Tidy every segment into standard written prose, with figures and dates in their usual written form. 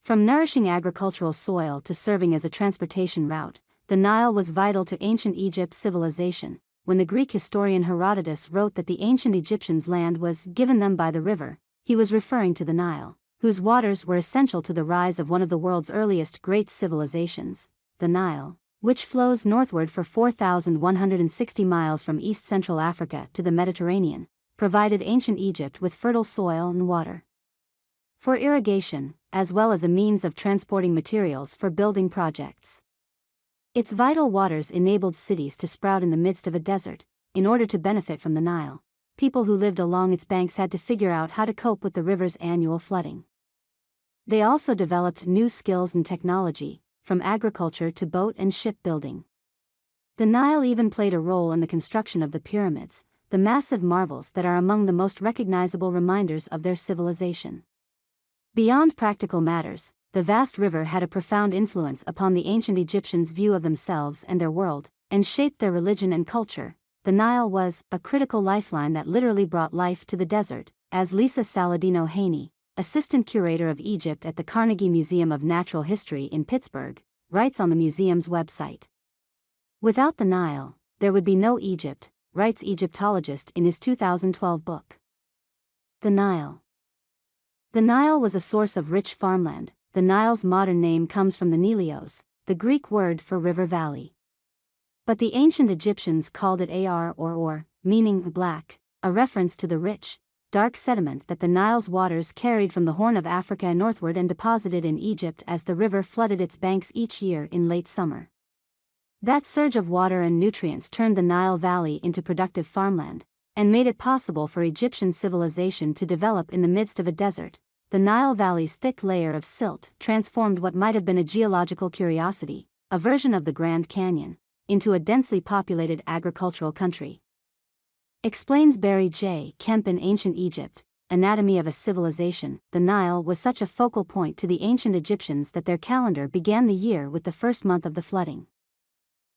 From nourishing agricultural soil to serving as a transportation route, the Nile was vital to ancient Egypt's civilization. When the Greek historian Herodotus wrote that the ancient Egyptians' land was given them by the river, he was referring to the Nile, whose waters were essential to the rise of one of the world's earliest great civilizations, the Nile, which flows northward for 4,160 miles from east-central Africa to the Mediterranean, provided ancient Egypt with fertile soil and water for irrigation, as well as a means of transporting materials for building projects. Its vital waters enabled cities to sprout in the midst of a desert. In order to benefit from the Nile, people who lived along its banks had to figure out how to cope with the river's annual flooding. They also developed new skills and technology, from agriculture to boat and ship building. The Nile even played a role in the construction of the pyramids, the massive marvels that are among the most recognizable reminders of their civilization. Beyond practical matters, the vast river had a profound influence upon the ancient Egyptians' view of themselves and their world, and shaped their religion and culture. The Nile was a critical lifeline that literally brought life to the desert, as Lisa Saladino-Haney, assistant curator of Egypt at the Carnegie Museum of Natural History in Pittsburgh, writes on the museum's website. "Without the Nile, there would be no Egypt," writes Egyptologist in his 2012 book. The Nile. The Nile was a source of rich farmland. The Nile's modern name comes from the Nilios, the Greek word for river valley. But the ancient Egyptians called it Ar or, meaning black, a reference to the rich, dark sediment that the Nile's waters carried from the Horn of Africa northward and deposited in Egypt as the river flooded its banks each year in late summer. That surge of water and nutrients turned the Nile Valley into productive farmland, and made it possible for Egyptian civilization to develop in the midst of a desert. The Nile Valley's thick layer of silt transformed what might have been a geological curiosity, a version of the Grand Canyon, into a densely populated agricultural country. Explains Barry J. Kemp in Ancient Egypt, Anatomy of a Civilization. The Nile was such a focal point to the ancient Egyptians that their calendar began the year with the first month of the flooding.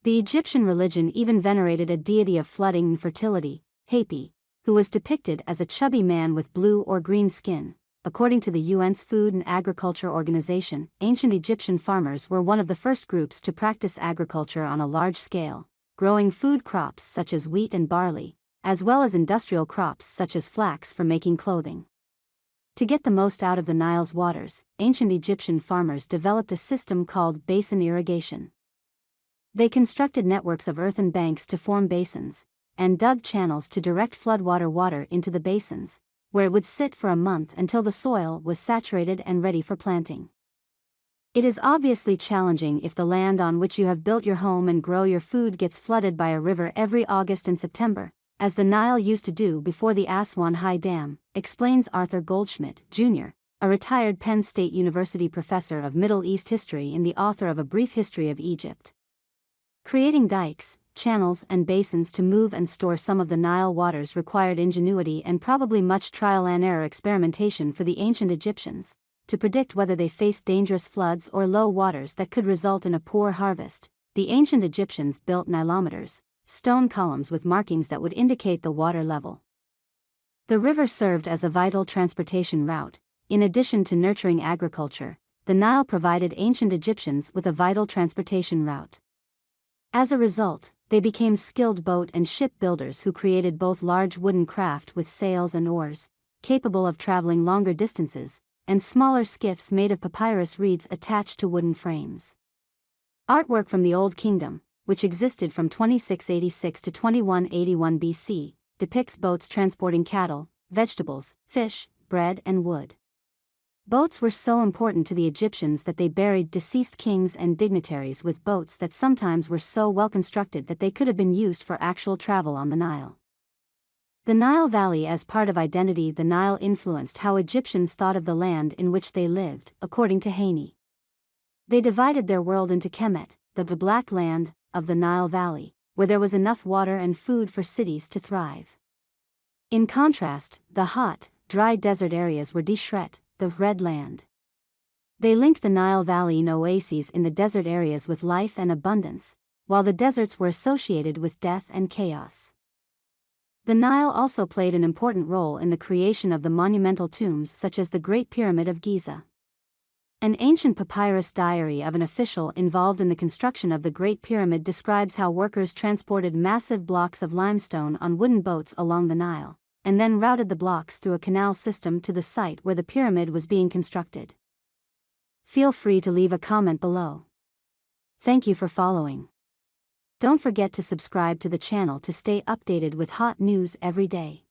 The Egyptian religion even venerated a deity of flooding and fertility, Hapi, who was depicted as a chubby man with blue or green skin. According to the UN's Food and Agriculture Organization, ancient Egyptian farmers were one of the first groups to practice agriculture on a large scale, growing food crops such as wheat and barley, as well as industrial crops such as flax for making clothing. To get the most out of the Nile's waters, ancient Egyptian farmers developed a system called basin irrigation. They constructed networks of earthen banks to form basins, and dug channels to direct floodwater water into the basins, where it would sit for a month until the soil was saturated and ready for planting. It is obviously challenging if the land on which you have built your home and grow your food gets flooded by a river every August and September, as the Nile used to do before the Aswan High Dam, explains Arthur Goldschmidt, Jr., a retired Penn State University professor of Middle East history and the author of A Brief History of Egypt. Creating dikes, channels and basins to move and store some of the Nile waters required ingenuity and probably much trial-and-error experimentation for the ancient Egyptians, to predict whether they faced dangerous floods or low waters that could result in a poor harvest. The ancient Egyptians built nilometers, stone columns with markings that would indicate the water level. The river served as a vital transportation route. In addition to nurturing agriculture, the Nile provided ancient Egyptians with a vital transportation route. As a result, they became skilled boat and ship builders who created both large wooden craft with sails and oars, capable of traveling longer distances, and smaller skiffs made of papyrus reeds attached to wooden frames. Artwork from the Old Kingdom, which existed from 2686 to 2181 BC, depicts boats transporting cattle, vegetables, fish, bread and wood. Boats were so important to the Egyptians that they buried deceased kings and dignitaries with boats that sometimes were so well constructed that they could have been used for actual travel on the Nile. The Nile Valley as part of identity. The Nile influenced how Egyptians thought of the land in which they lived, according to Haney. They divided their world into Kemet, the black land, of the Nile Valley, where there was enough water and food for cities to thrive. In contrast, the hot, dry desert areas were Deshret, the red land. They linked the Nile Valley and oases in the desert areas with life and abundance, while the deserts were associated with death and chaos. The Nile also played an important role in the creation of the monumental tombs such as the Great Pyramid of Giza. An ancient papyrus diary of an official involved in the construction of the Great Pyramid describes how workers transported massive blocks of limestone on wooden boats along the Nile, and then routed the blocks through a canal system to the site where the pyramid was being constructed. Feel free to leave a comment below. Thank you for following. Don't forget to subscribe to the channel to stay updated with hot news every day.